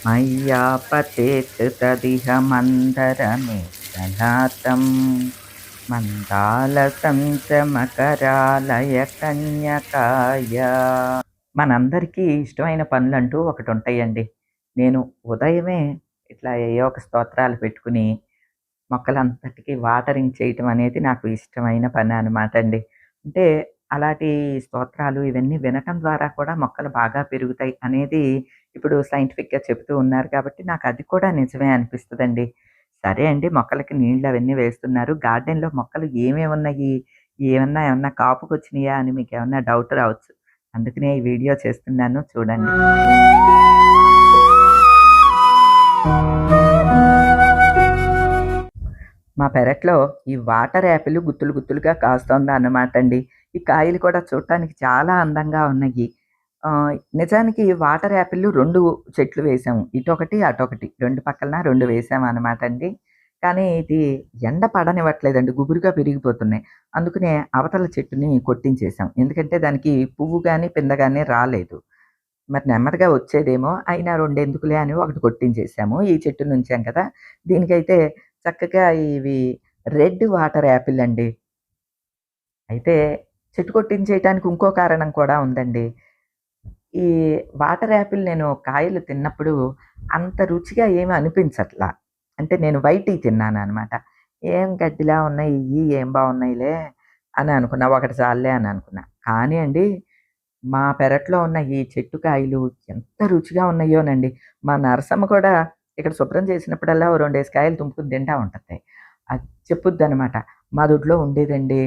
మయ్యా పతేత్ తదిహ మందరమేఘనాథం మందాలసం చ మకరాలయ కన్యకాయ. మనందరికీ ఇష్టమైన పనులంటూ ఒకటి ఉంటాయండి. నేను ఉదయమే ఇట్లా ఏయో ఒక స్తోత్రాలు పెట్టుకుని మొక్కలంతటికి వాటరింగ్ చేయటం అనేది నాకు ఇష్టమైన పని అనమాట అండి. అంటే అలాంటి స్తోత్రాలు ఇవన్నీ వినటం ద్వారా కూడా మొక్కలు బాగా పెరుగుతాయి అనేది ఇప్పుడు సైంటిఫిక్‌గా చెప్తూ ఉన్నారు కాబట్టి నాకు అది కూడా నిజమే అనిపిస్తదండి. సరే అండి, మొక్కలకి నీళ్ళు అవన్నీ వేస్తున్నారు. గార్డెన్‌లో మొక్కలు ఏమేమున్నాయి? ఏమన్నా కాపుకొచ్చినాయా అని మీకేమన్నా డౌట్ రావచ్చు. అందుకనే ఈ వీడియో చేస్తున్నాను, చూడండి. మా పెరట్లో ఈ వాటర్ యాపిల్ గుత్తులు గుత్తులుగా కాస్తోందన్నమాటండి. ఈ కాయలు కూడా చూడటానికి చాలా అందంగా ఉన్నాయి. నిజానికి వాటర్ యాపిల్ 2 చెట్లు వేసాము. ఇటొకటి, అటొకటి. 2 పక్కలన 2 వేసామనమాటండి. కానీ ఇది ఎండ పడనివ్వట్లేదండి. గుబురుగా పెరిగిపోతున్నాయి. అందుకనే అవతల చెట్టుని కొట్టించేసాం. ఎందుకంటే దానికి పువ్వు గాని, పింద గాని రాలేదు. మరి నెమ్మదిగా వచ్చేదేమో, అయినా 2 ఎందుకులే అని ఒకటి కొట్టించేసాము. ఈ చెట్టుని ఉంచాం కదా! దీనికైతే చక్కగా ఇవి రెడ్ వాటర్ యాపిల్ అండి. అయితే చెట్టు కొట్టించేయటానికి ఇంకో కారణం కూడా ఉందండి. ఈ వాటర్ యాపిల్ నేను కాయలు తిన్నప్పుడు అంత రుచిగా ఏమి అనిపించట్లా. అంటే నేను వైట్‌యి తిన్నాననమాట. ఏం గడ్డిలా ఉన్నాయి ఇయ్యి, ఏం బావున్నాయిలే అని అనుకున్నా. ఒకటి చాలులే అని అనుకున్నా. కానీ అండి, మా పెరట్లో ఉన్న ఈ చెట్టు కాయలు ఎంత రుచిగా ఉన్నాయోనండి. మా నరసమ్మ కూడా ఇక్కడ శుభ్రం చేసినప్పుడల్లా ఓ 2 కాయలు తుంపుకొని తింటా ఉంటది. అది చెప్పుద్దనమాట. మా దొడ్లో ఉండేదండి.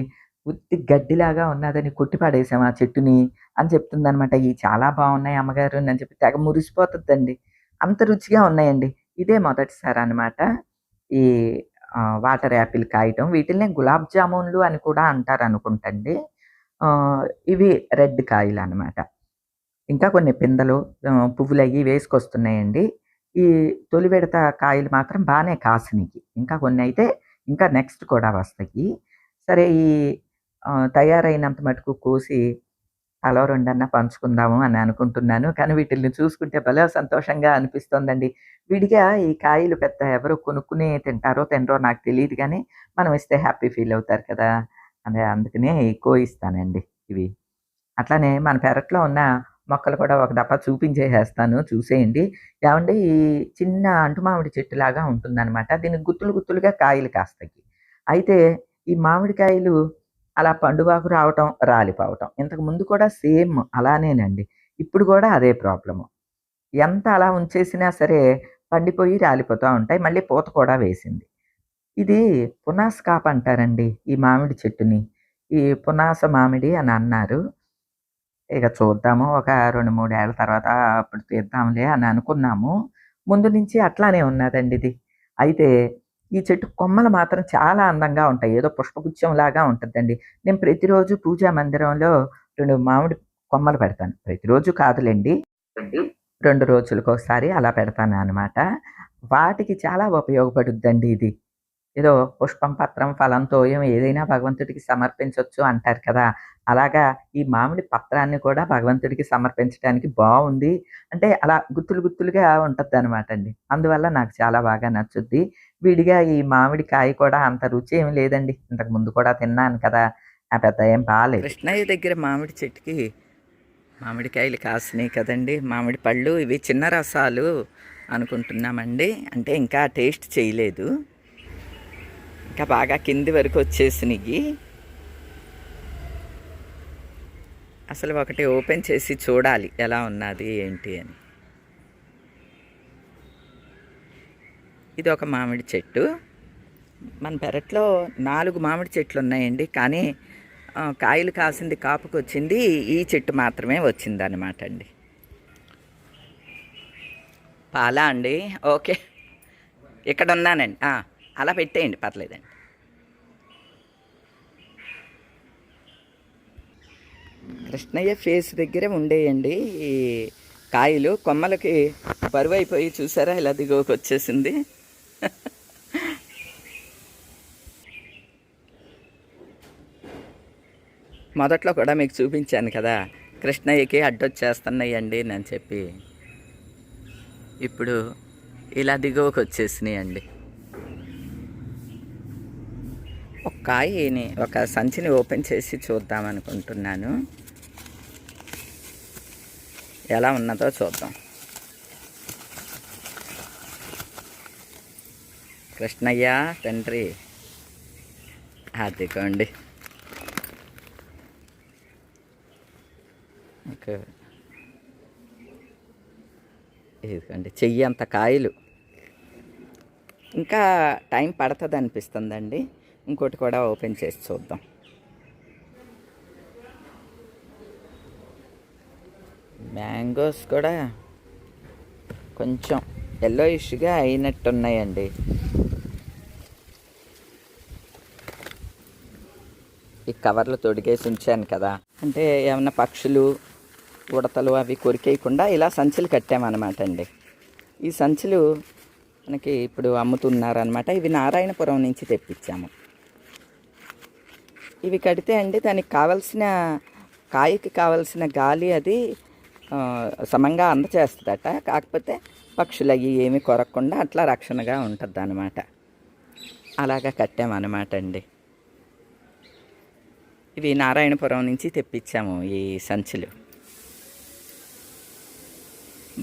ఉత్తి గడ్డిలాగా ఉన్నాదని కొట్టి పడేసాం ఆ చెట్టుని అని చెప్తుందనమాట. "ఇయి చాలా బావున్నాయి అమ్మగారు" అని చెప్పి తెగ మురిసిపోతదండి. అంత రుచిగా ఉన్నాయండి. ఇదే మొదటిసారనమాట ఈ వాటర్ యాపిల్ కాయటం. వీటిల్నే గులాబ్ జామున్లు అని కూడా అంటారనుకుంటండి. ఇవి రెడ్ కాయలనమాట. ఇంకా కొన్ని పిందెలు, పువ్వులయ్యి వేసుకొస్తున్నాయండి. ఈ తొలి విడత కాయలు మాత్రం బానే కాసినియి. ఇంకా కొన్నయితే ఇంకా నెక్స్ట్ కూడా వస్తాయి. సరే, ఈ తయారైనంత మటుకు కోసి తలో రెండన్నా పంచుకుందాము అని అనుకుంటున్నాను. కానీ వీటిల్ని చూసుకుంటే భలే సంతోషంగా అనిపిస్తోందండి. విడిగా ఈ కాయలు పెద్ద ఎవరు కొనుక్కుని తింటారో తినరో నాకు తెలీదు గానీ, మనం ఇస్తే హ్యాపీ ఫీల్ అవుతారు కదా! అందుకనే కోయిస్తానండి ఇవి. అట్లానే మన పెరట్లో ఉన్న మొక్కలు కూడా ఒక దప్ప చూపించేసేస్తాను, చూసేయండి. ఏవండీ, ఈ చిన్న అంటు మామిడి చెట్టులాగా ఉంటుందనమాట. దీనికి గుత్తులు గుత్తులుగా కాయలు కాస్తాయి. అయితే ఈ మామిడికాయలు అలా పండువాకు రావటం, రాలిపోవటం. ఇంతకు ముందు కూడా సేమ్ అలానేనండి. ఇప్పుడు కూడా అదే ప్రాబ్లము. ఎంత అలా ఉంచేసినా సరే పండిపోయి రాలిపోతా ఉంటాయి. మళ్ళీ పూత కూడా వేసింది. ఇది పునాస కాపు అంటారండి ఈ మామిడి చెట్టుని. ఈ పునాస మామిడి అని అన్నారు. ఇక చూద్దాము. ఒక 2, 3 ఏళ్ల తర్వాత అప్పుడు తీద్దాంలే అని అనుకున్నాము. ముందు నుంచి అట్లానే ఉన్నాదండి ఇది. అయితే ఈ చెట్టు కొమ్మలు మాత్రం చాలా అందంగా ఉంటాయి. ఏదో పుష్పగుచ్చంలాగా ఉంటదండి. నేను ప్రతిరోజు పూజా మందిరంలో 2 మామిడి కొమ్మలు పెడతాను. ప్రతిరోజు కాదులెండి. 2 రోజులకోసారి అలా పెడతాననమాట. వాటికి చాలా ఉపయోగపడుద్దండి ఇది. ఏదో పుష్పం, పత్రం, ఫలం, తోయం ఏదైనా భగవంతుడికి సమర్పించొచ్చు అంటారు కదా! అలాగా ఈ మామిడి పత్రాన్ని కూడా భగవంతుడికి సమర్పించడానికి బావుంది. అంటే అలా గుత్తులు గుత్తులుగా ఉంటదనమాటండి. అందువల్ల నాకు చాలా బాగా నచ్చుద్ది. విడిగా ఈ మామిడి కాయ కూడా అంత రుచి ఏమి లేదండి. ఇంతకు ముందు కూడా తిన్నాను కదా! పెద్ద ఏం బాలేదు. కృష్ణయ్య దగ్గర మామిడి చెట్టుకి మామిడికాయలు కాసినాయి కదండీ! మామిడి పళ్ళు ఇవి చిన్న రసాలు అనుకుంటున్నామండి. అంటే ఇంకా టేస్ట్ చేయలేదు. ఇంకా బాగా కింది వరకు వచ్చేసినాయి. అసలు ఒకటి ఓపెన్ చేసి చూడాలి ఎలా ఉన్నది ఏంటి అని. ఇది ఒక మామిడి చెట్టు. మన పెరట్లో 4 మామిడి చెట్లు ఉన్నాయండి. కానీ కాయలు కాసింది కాపుకొచ్చింది ఈ చెట్టు మాత్రమే వచ్చిందనమాట అండి. పాలా అండి? ఓకే, ఇక్కడ ఉన్నానండి. అలా పెట్టేయండి, పర్లేదండి. కృష్ణయ్య ఫేస్ దగ్గరే ఉండేయండి ఈ కాయలు. కొమ్మలకి బరువు అయిపోయి చూసారా ఇలా దిగువకి వచ్చేసింది. మొదట్లో కూడా మీకు చూపించాను కదా, కృష్ణయ్యకి అడ్డొచ్చేస్తున్నాయండి అని చెప్పి. ఇప్పుడు ఇలా దిగువకు వచ్చేసినాయండి. ఒక కాయని ఒక సంచిని ఓపెన్ చేసి చూద్దాం అనుకుంటున్నాను. ఎలా ఉన్నదో చూద్దాం. కృష్ణయ్య తండ్రి, అదిగోండి. ఓకే, ఇదిగోండి చెయ్యి అంత కాయలు. ఇంకా టైం పడుతుంది అనిపిస్తుందండి. ఇంకోటి కూడా ఓపెన్ చేసి చూద్దాం. మ్యాంగోస్ కూడా కొంచెం ఎల్లోయిష్గా అయినట్టున్నాయండి. ఈ కవర్లు తొడిగేసి ఉంచాను కదా, అంటే ఏమన్నా పక్షులు ఉడతలు అవి కొరికేయకుండా ఇలా సంచులు కట్టామన్నమాట అండి. ఈ సంచులు మనకి ఇప్పుడు అమ్ముతున్నారనమాట. ఇవి నారాయణపురం నుంచి తెప్పించాము. ఇవి కడితే అండి దానికి కావలసిన కాయకి కావలసిన గాలి అది సమంగా అందచేస్తుందట. కాకపోతే పక్షులు అవి ఏమి కొరకకుండా అట్లా రక్షణగా ఉంటుంది అన్నమాట. అలాగా కట్టామన్నమాట అండి. ఇవి నారాయణపురం నుంచి తెప్పించాము ఈ సంచులు.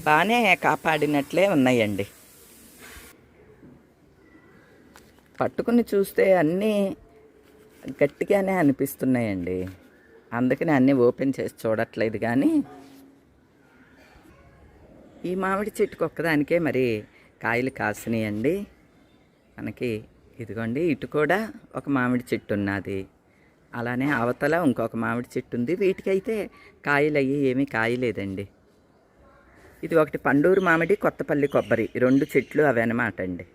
బాగానే కాపాడినట్లే ఉన్నాయండి. పట్టుకుని చూస్తే అన్నీ గట్టిగానే అనిపిస్తున్నాయండి. అందుకని అన్నీ ఓపెన్ చేసి చూడట్లేదు. కానీ ఈ మామిడి చెట్టుకు ఒక్కదానికే మరి కాయలు కాసినాయండి మనకి. ఇదిగోండి, ఇటు కూడా ఒక మామిడి చెట్టు ఉన్నది, అలానే అవతల ఇంకొక మామిడి చెట్టు ఉంది. వీటికైతే కాయలు అయ్యి ఏమీ కాయలేదండి. ఇది ఒకటి పండూరు మామిడి, కొత్తపల్లి కొబ్బరి, 2 చెట్లు అవి అన్నమాట అండి.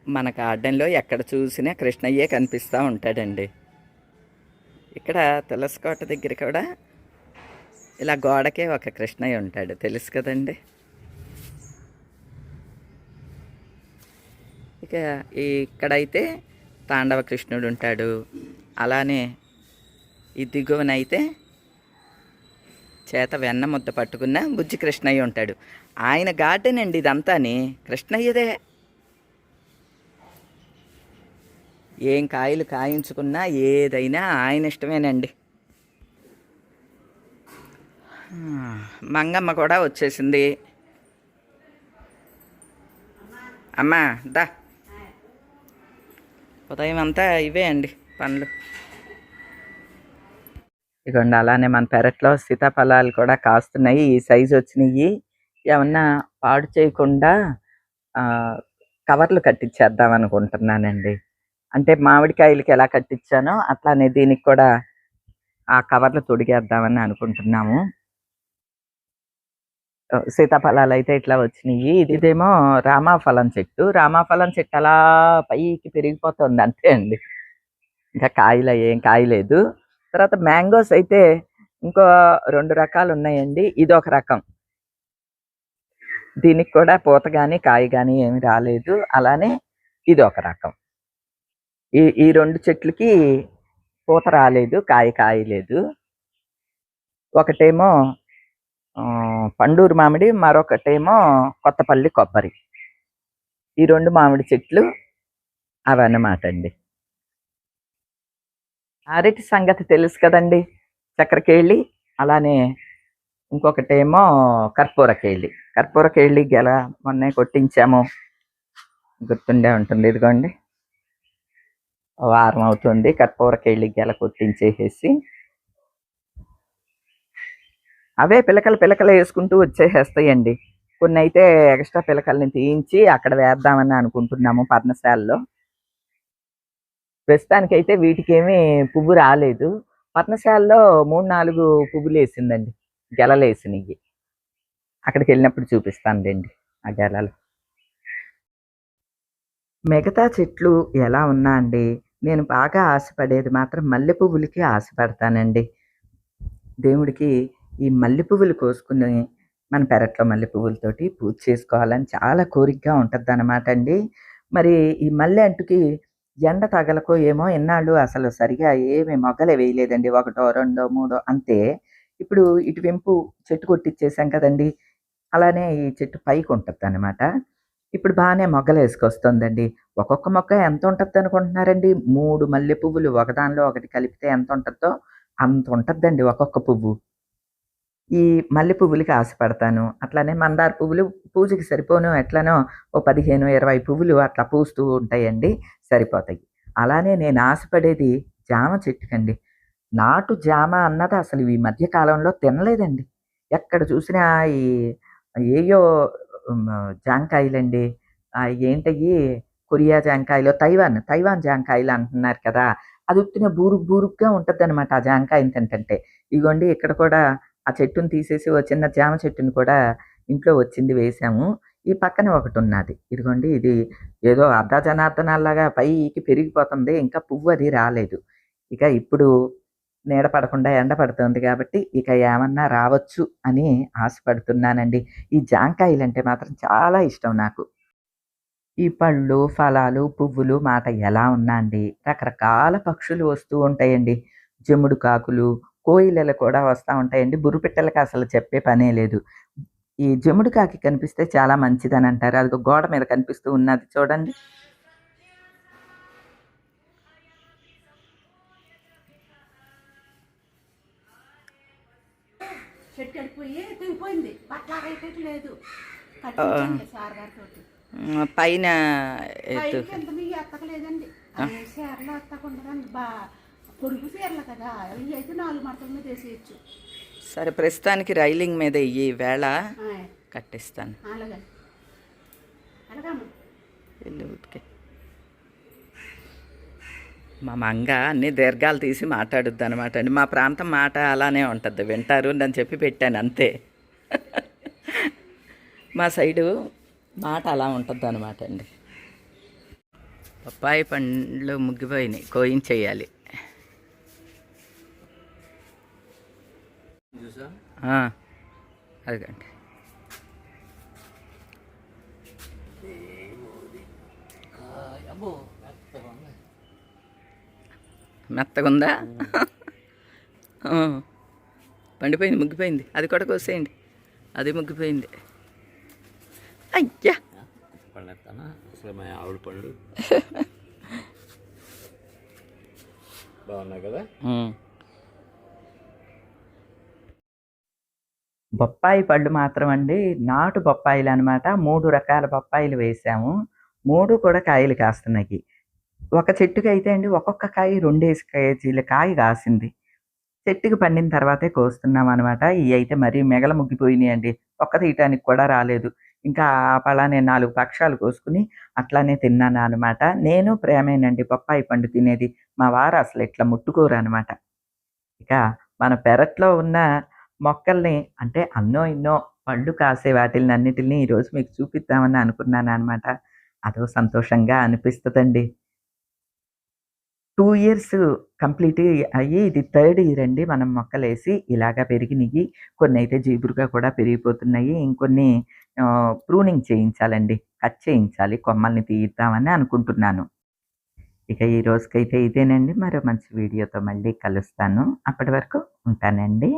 మన గార్డెన్లో ఎక్కడ చూసినా కృష్ణయ్యే కనిపిస్తూ ఉంటాడండి. ఇక్కడ తులసికోట దగ్గర కూడా ఇలా గోడకే ఒక కృష్ణయ్య ఉంటాడు, తెలుసు కదండి. ఇక ఇక్కడైతే తాండవ కృష్ణుడు ఉంటాడు. అలానే ఈ దిగువనైతే చేత వెన్న ముద్ద పట్టుకున్న బుజ్జి కృష్ణయ్య ఉంటాడు. ఆయన గార్డెన్ అండి ఇదంతాని, కృష్ణయ్యదే. ఏం కాయలు కాయించుకున్నా ఏదైనా ఆయన ఇష్టమేనండి. మంగమ్మ కూడా వచ్చేసింది. అమ్మా దా, ఉదయం అంతా ఇవే అండి పనులు. ఇదిగోండి, అలానే మన పెరట్లో సీతాఫలాలు కూడా కాస్తున్నాయి. ఈ సైజు వచ్చినాయి. ఏమన్నా పాడు చేయకుండా కవర్లు కట్టించేద్దాం అనుకుంటున్నానండి. అంటే మామిడికాయలకి ఎలా కట్టించానో అట్లానే దీనికి కూడా ఆ కవర్లు తొడిగేద్దామని అనుకుంటున్నాము. సీతాఫలాలు అయితే ఇట్లా వచ్చినాయి. ఇదేమో రామాఫలం చెట్టు. రామాఫలం చెట్టు అలా పైకి పెరిగిపోతుంది అంతే అండి. ఇంకా కాయలు ఏం కాయలేదు. తర్వాత మ్యాంగోస్ అయితే ఇంకో 2 రకాలు ఉన్నాయండి. ఇది ఒక రకం. దీనికి కూడా పూత కానీ కాయ కానీ ఏమి రాలేదు. అలానే ఇది ఒక రకం. ఈ 2 చెట్లకి పూత రాలేదు, కాయలేదు. ఒకటేమో పండూరు మామిడి, మరొకటేమో కొత్తపల్లి కొబ్బరి. ఈ 2 మామిడి చెట్లు అవన్నమాట అండి. అరటి సంగతి తెలుసు కదండి, చక్కెరకేళి. అలానే ఇంకొకటేమో కర్పూరకేళి గెల మొన్నే కొట్టించాము, గుర్తుండే ఉంటుంది. ఇదిగోండి, వారం అవుతుంది కర్పూరకేళి గెల కొట్టించేసేసి. అవే పిలకలు వేసుకుంటూ వచ్చేసేస్తాయండి. కొన్ని అయితే ఎక్స్ట్రా పిలకల్ని తీయించి అక్కడ వేద్దామని అనుకుంటున్నాము పర్ణశాలలో. ప్రస్తుతానికైతే వీటికేమీ పువ్వు రాలేదు. పర్ణశాలలో 3-4 పువ్వులు వేసిందండి, గెలలు వేసినవి. అక్కడికి వెళ్ళినప్పుడు చూపిస్తానులేండి ఆ గెలలు. మిగతా చెట్లు ఎలా ఉన్నా అండి, నేను బాగా ఆశపడేది మాత్రం మల్లె పువ్వులకి ఆశపడతానండి. దేవుడికి ఈ మల్లె పువ్వులు కోసుకుని మన పెరట్లో మల్లె పువ్వులతోటి పూజ చేసుకోవాలని చాలా కోరికగా ఉంటుంది అన్నమాట అండి. మరి ఈ మల్లె అంటుకి ఎండ తగలకో ఏమో ఇన్నాళ్ళు అసలు సరిగ్గా ఏమి మొగ్గలే వేయలేదండి. ఒకటో, రెండో, మూడో అంతే. ఇప్పుడు ఇటువైపు చెట్టు కొట్టిచ్చేసాం కదండీ! అలానే ఈ చెట్టు పైకుంటదనమాట. ఇప్పుడు బానే మొగ్గలేసుకొస్తుందండి. ఒక్కొక్క మొక్క ఎంతుంటద్దనుకుంటున్నారండి? 3 మల్లె పువ్వులు ఒకదానిలో ఒకటి కలిపితే ఎంతుంటద్దో అంతుంటద్దండి ఒక్కొక్క పువ్వు. ఈ మల్లె పువ్వులకి ఆశపడతాను. అట్లానే మందార పువ్వులు పూజకి సరిపోను ఎట్లనో ఓ 15, 20 పువ్వులు అట్లా పూస్తూ ఉంటాయండి. సరిపోతాయి. అలానే నేను ఆశపడేది జామ చెట్టుకండి. నాటు జామ అన్నది అసలు ఈ మధ్య కాలంలో తినలేదండి. ఎక్కడ చూసినా ఈ ఏయో హ్మ్. జాంకాయలండి. ఏంటయ్యి కొరియా జాంకాయలో తైవాన్ జాంకాయలు అంటున్నారు కదా! అది ఉత్తినే బూరుగ్గా ఉంటదనమాట ఆ జాంకాయని తింటంటే. ఇగోండి ఇక్కడ కూడా ఆ చెట్టుని తీసేసి ఓ చిన్న జామ చెట్టుని కూడా ఇంట్లో వచ్చింది వేశాము. ఈ పక్కన ఒకటున్నాది. ఇదిగోండి ఇది ఏదో అర్ధజనార్దనాల్లాగా పైకి పెరిగిపోతుంది. ఇంకా పువ్వు అది రాలేదు. ఇక ఇప్పుడు నీడ పడకుండా ఎండ పడుతోంది కాబట్టి ఇక ఏమన్నా రావచ్చు అని ఆశపడుతున్నానండి. ఈ జాంకాయలంటే మాత్రం చాలా ఇష్టం నాకు. ఈ పళ్ళు, ఫలాలు, పువ్వులు మాట ఎలా ఉన్నా అండి, రకరకాల పక్షులు వస్తూ ఉంటాయండి. జముడు కాకులు, కోయిలలు కూడా వస్తా ఉంటాయండి. బుర్రపిట్టలకి అసలు చెప్పే పనే లేదు. ఈ జముడు కాకి కనిపిస్తే చాలా మంచిదనంటారు. అదిగో గోడ మీద కనిపిస్తూ ఉన్నది చూడండి. చెట్టు వెళ్ళిపోయి తెగిపోయింది. బట్టలు ఆరేయట్లేదు. ఆ! కట్టించండి సార్ గారితోటి. పైన ఎత్తు. పైకి ఎంత మీ ఎత్తకలేదండి. అవి చీరలు ఎత్తకుండదండి. పొడుగు చీరలు కదా, అవి అయితే 4 మడతల మీద వేసేయచ్చు. సరే ప్రస్తుతానికి రైలింగ్ మీద ఈ వేళ ఆయ్, కట్టిస్తాను. అలాగే అలాగమ్మ. వెళ్ళు ఉతికే. మా మంగ అన్ని దీర్ఘాలు తీసి మాట్లాడుద్ది అనమాట అండి. మా ప్రాంతం మాట అలానే ఉంటుంది. వింటారు అని చెప్పి పెట్టాను అంతే. మా సైడు మాట అలా ఉంటుంది అనమాట అండి. పప్పాయి పండ్లు ముగ్గిపోయినాయి, కోయించేయాలి. అదిగండి. మెత్తగుందా? పండిపోయింది, ముగ్గిపోయింది. అది కూడా కోసేయండి. అది ముగ్గిపోయింది. అయ్యా అసలు మా ఆవిడ పళ్ళు బాగున్నాయి కదా. బొప్పాయి పళ్ళు మాత్రం అండి నాటు బొప్పాయిలు అనమాట. 3 రకాల బొప్పాయిలు వేసాము. 3 కూడా కాయలు కాస్తున్నాయి. ఒక చెట్టుకైతే అండి ఒక్కొక్క కాయ 2 కేజీల కాయ కాసింది. చెట్టుకి పండిన తర్వాతే కోస్తున్నామనమాట. ఇయయితే మరీ మెగల ముగ్గిపోయినియండి. ఒక్క తీయటానికి కూడా రాలేదు. ఇంకా ఆ పళానే 4 పక్షాలు కోసుకొని అట్లానే తిన్నాననమాట. నేను ప్రేమేనండి బొప్పాయి పండు తినేది. మా వారు అసలు ఇట్లా ముట్టుకోరనమాట. ఇక మన పెరట్లో ఉన్న మొక్కల్ని అంటే అన్నో ఇన్నో పళ్ళు కాసే వాటిలనన్నిటిని ఈరోజు మీకు చూపిద్దామని అనుకున్నాననమాట. అదో సంతోషంగా అనిపిస్తదండి. 2 ఇయర్స్ కంప్లీట్ అయ్యి ఇది థర్డ్ ఇయర్ అండి మనం మొక్కలేసి ఇలాగా పెరిగినియి. కొన్నైతే జీబురుగా కూడా పెరిగిపోతున్నాయి. ఇంకొన్ని ప్రూనింగ్ చేయించాలండి. కట్ చేయించాలి. కొమ్మల్ని తీయిద్దామని అనుకుంటున్నాను. ఇక ఈ రోజుకైతే ఇదేనండి. మరో మంచి వీడియోతో మళ్ళీ కలుస్తాను. అప్పటి వరకు ఉంటానండి.